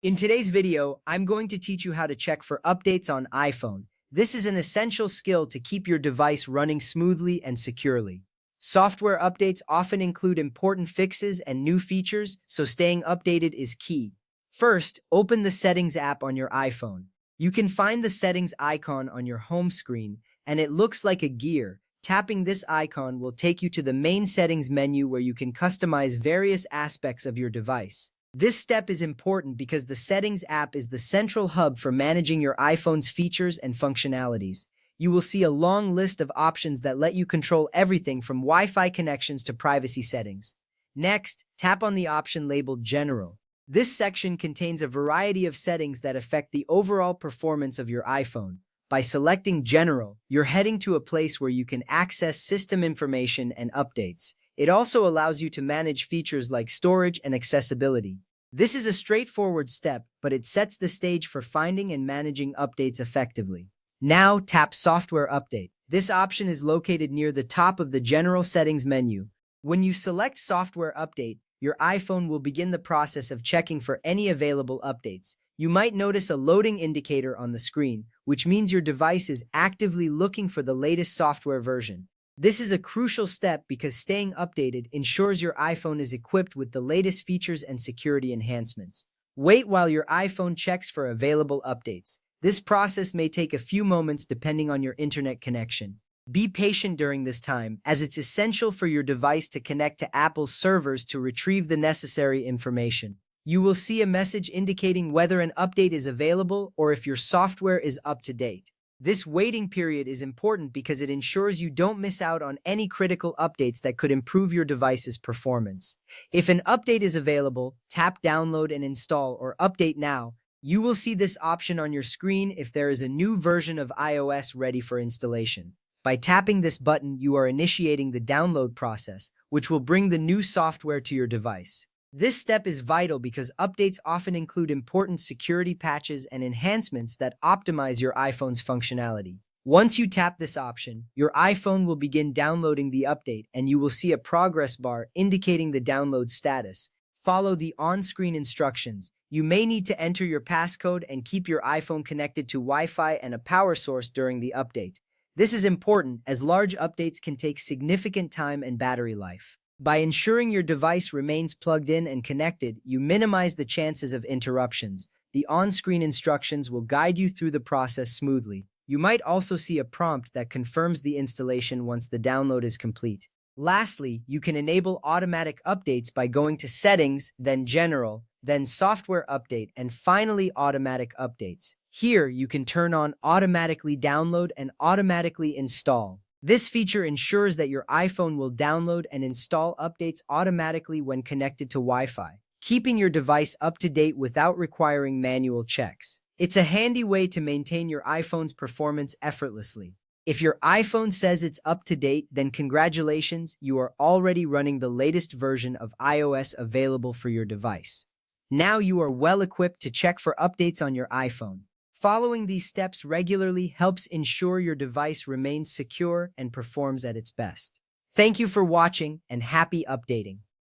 In today's video, I'm going to teach you how to check for updates on iPhone. This is an essential skill to keep your device running smoothly and securely. Software updates often include important fixes and new features, so staying updated is key. First, open the Settings app on your iPhone. You can find the Settings icon on your home screen, and it looks like a gear. Tapping this icon will take you to the main Settings menu where you can customize various aspects of your device. This step is important because the Settings app is the central hub for managing your iPhone's features and functionalities. You will see a long list of options that let you control everything from Wi-Fi connections to privacy settings. Next, tap on the option labeled General. This section contains a variety of settings that affect the overall performance of your iPhone. By selecting General, you're heading to a place where you can access system information and updates. It also allows you to manage features like storage and accessibility. This is a straightforward step, but it sets the stage for finding and managing updates effectively. Now tap Software Update. This option is located near the top of the General Settings menu. When you select Software Update, your iPhone will begin the process of checking for any available updates. You might notice a loading indicator on the screen, which means your device is actively looking for the latest software version. This is a crucial step because staying updated ensures your iPhone is equipped with the latest features and security enhancements. Wait while your iPhone checks for available updates. This process may take a few moments depending on your internet connection. Be patient during this time, as it's essential for your device to connect to Apple's servers to retrieve the necessary information. You will see a message indicating whether an update is available or if your software is up to date. This waiting period is important because it ensures you don't miss out on any critical updates that could improve your device's performance. If an update is available, tap Download and Install or Update Now. You will see this option on your screen if there is a new version of iOS ready for installation. By tapping this button, you are initiating the download process, which will bring the new software to your device. This step is vital because updates often include important security patches and enhancements that optimize your iPhone's functionality. Once you tap this option, your iPhone will begin downloading the update and you will see a progress bar indicating the download status. Follow the on-screen instructions. You may need to enter your passcode and keep your iPhone connected to Wi-Fi and a power source during the update. This is important as large updates can take significant time and battery life. By ensuring your device remains plugged in and connected, you minimize the chances of interruptions. The on-screen instructions will guide you through the process smoothly. You might also see a prompt that confirms the installation once the download is complete. Lastly, you can enable automatic updates by going to Settings, then General, then Software Update, and finally Automatic Updates. Here, you can turn on Automatically Download and Automatically Install. This feature ensures that your iPhone will download and install updates automatically when connected to Wi-Fi, keeping your device up to date without requiring manual checks. It's a handy way to maintain your iPhone's performance effortlessly. If your iPhone says it's up to date, then congratulations, you are already running the latest version of iOS available for your device. Now you are well equipped to check for updates on your iPhone. Following these steps regularly helps ensure your device remains secure and performs at its best. Thank you for watching and happy updating.